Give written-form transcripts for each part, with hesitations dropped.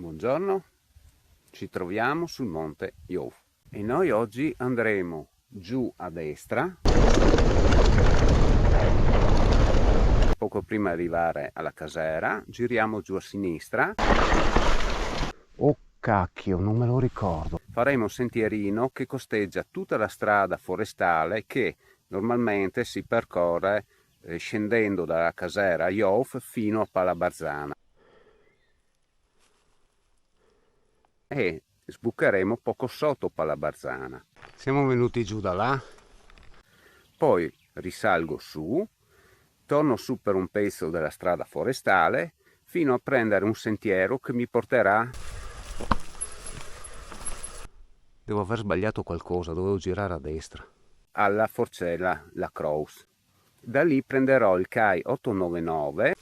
Buongiorno, ci troviamo sul monte Youf e noi oggi andremo giù a destra, poco prima di arrivare alla casera, giriamo giù a sinistra. Oh cacchio, non me lo ricordo. Faremo un sentierino che costeggia tutta la strada forestale che normalmente si percorre scendendo dalla casera Youf fino a Palabarzana. E sbucheremo poco sotto Palabarzana. Siamo venuti giù da là, poi risalgo su, torno su per un pezzo della strada forestale fino a prendere un sentiero che mi porterà. Devo aver sbagliato qualcosa, dovevo girare a destra. Alla Forcella La Croce. Da lì prenderò il CAI 899.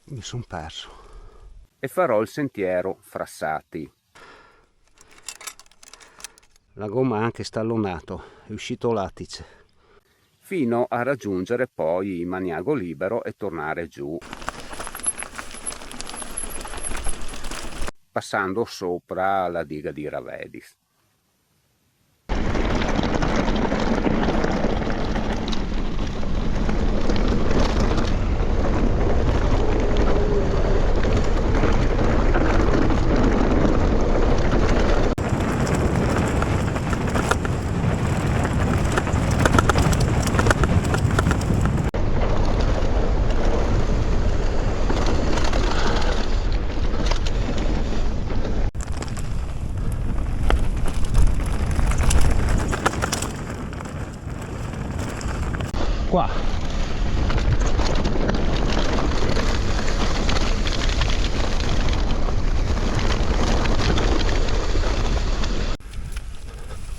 Mi sono perso. E farò il sentiero Frassati. La gomma è anche stallonato, è uscito lattice. Fino a raggiungere poi Maniago Libero e tornare giù. Passando sopra la diga di Ravedis. Qua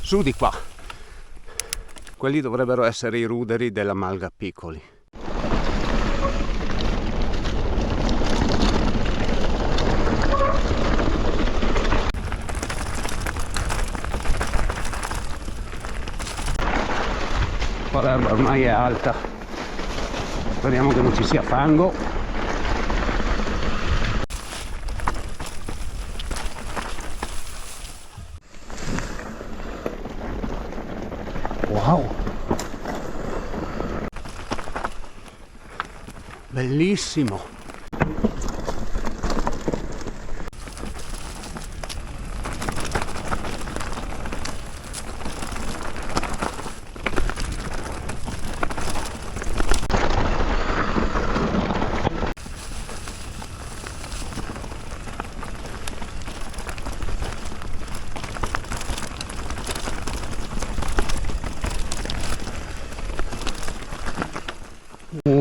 su di qua, quelli dovrebbero essere i ruderi della Malga Piccoli. Qua l'erba ormai è alta, speriamo che non ci sia fango. Wow, bellissimo.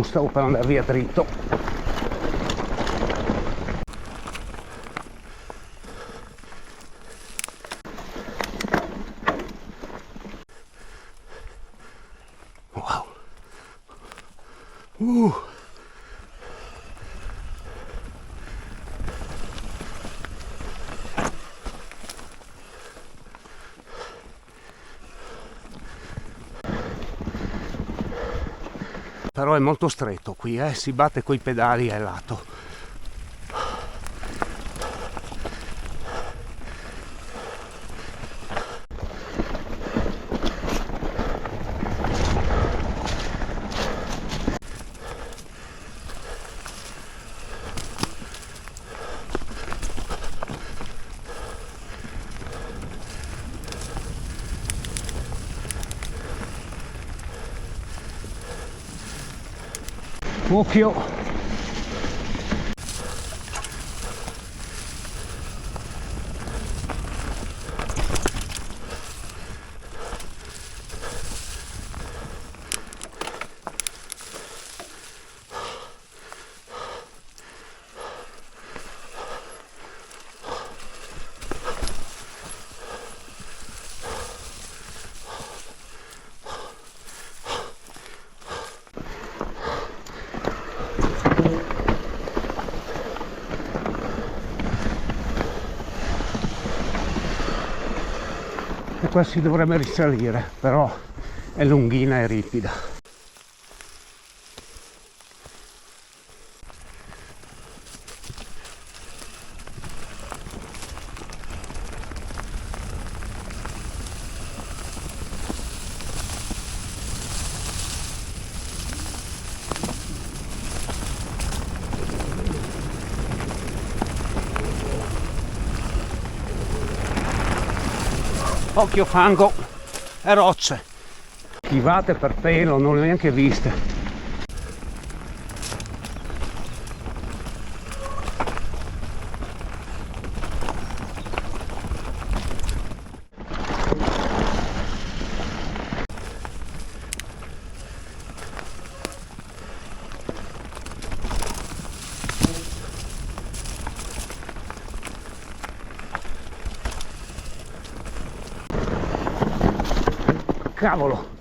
Stavo per andare via dritto. Wow. Però è molto stretto qui, si batte coi pedali al lato. Occhio! E qua si dovrebbe risalire, però è lunghina e ripida. Occhio fango e rocce. Schivate per pelo, non le ho neanche viste. Cavolo!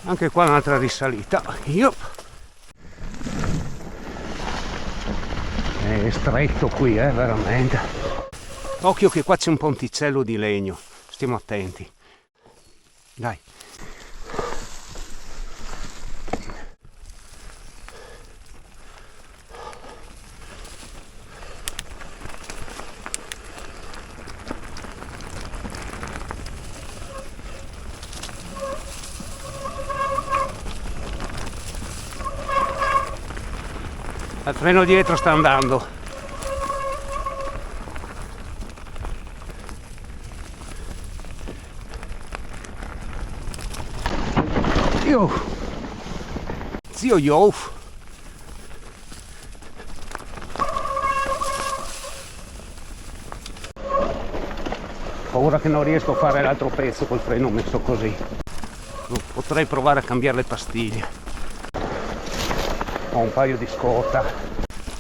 Anche qua un'altra risalita. È stretto qui, veramente. Occhio che qua c'è un ponticello di legno. Stiamo attenti. Dai. Il freno dietro sta andando. Zio Yof. Paura che non riesco a fare l'altro pezzo col freno messo così. Potrei provare a cambiare le pastiglie. Ho un paio di scorta,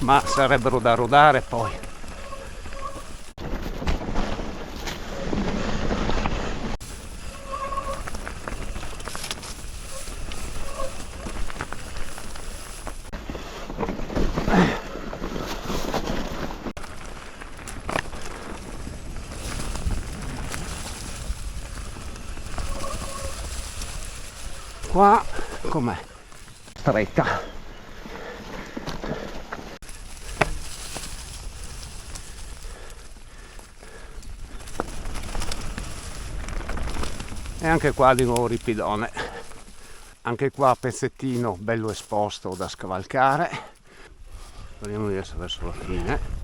ma sarebbero da rodare poi. Qua com'è? Stretta. E anche qua di nuovo ripidone, anche qua pezzettino bello esposto da scavalcare. Speriamo di essere verso la fine.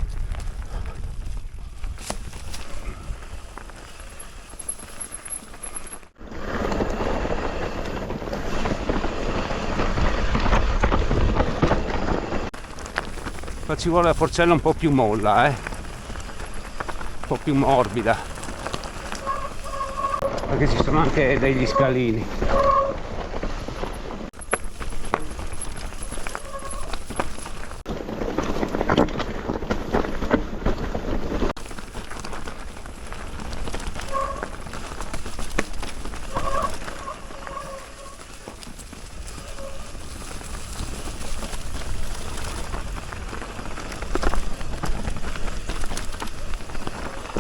Qua ci vuole la forcella un po' più molla, un po' più morbida, perché ci sono anche degli scalini.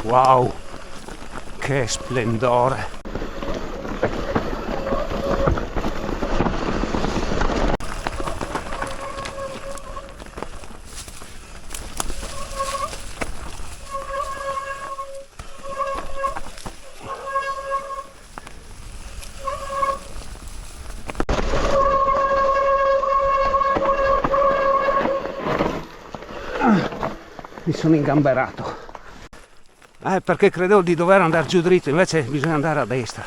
Wow, che splendore! Mi sono ingamberato. Perché credevo di dover andare giù dritto, invece bisogna andare a destra.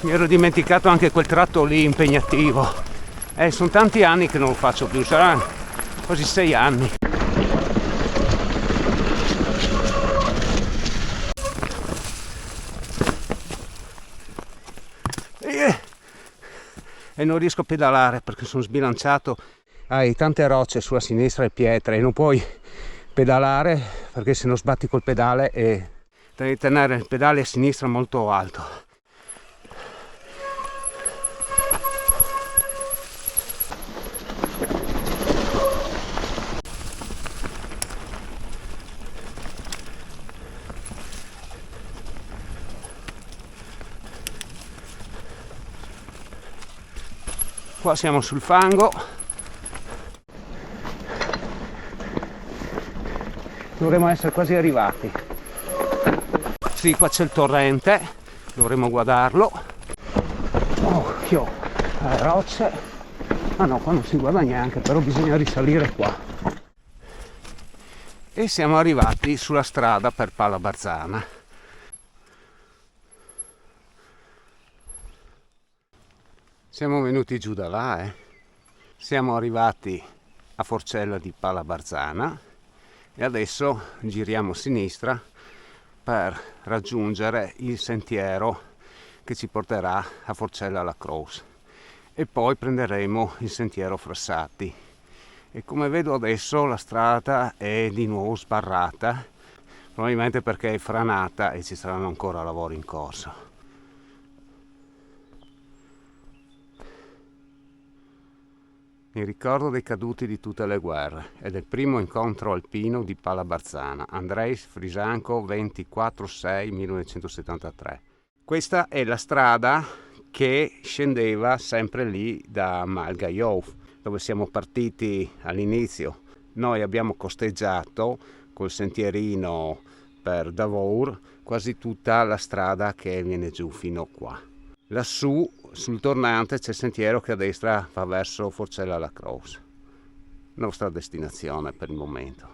Mi ero dimenticato anche quel tratto lì impegnativo. Sono tanti anni che non lo faccio più, saranno quasi 6 anni. E non riesco a pedalare perché sono sbilanciato. Hai tante rocce sulla sinistra e pietre e non puoi pedalare perché se no sbatti col pedale e devi tenere il pedale a sinistra molto alto. Qua siamo sul fango. Dovremmo essere quasi arrivati. Sì, qua c'è il torrente, dovremmo guardarlo. Occhio alle rocce. Ah no, qua non si guarda neanche, però bisogna risalire qua. E siamo arrivati sulla strada per Pala Barzana. Siamo venuti giù da là, Siamo arrivati a Forcella di Pala Barzana e adesso giriamo a sinistra per raggiungere il sentiero che ci porterà a Forcella alla Croce e poi prenderemo il sentiero Frassati. E come vedo adesso la strada è di nuovo sbarrata, probabilmente perché è franata e ci saranno ancora lavori in corso. Mi ricordo dei caduti di tutte le guerre e del primo incontro alpino di Pala Barzana, Andrejs Frisanco, 24/6/1973. Questa è la strada che scendeva sempre lì da Malgaiov, dove siamo partiti all'inizio. Noi abbiamo costeggiato col sentierino per Davour quasi tutta la strada che viene giù fino qua. Lassù sul tornante c'è il sentiero che a destra va verso Forcella alla Croce, nostra destinazione per il momento.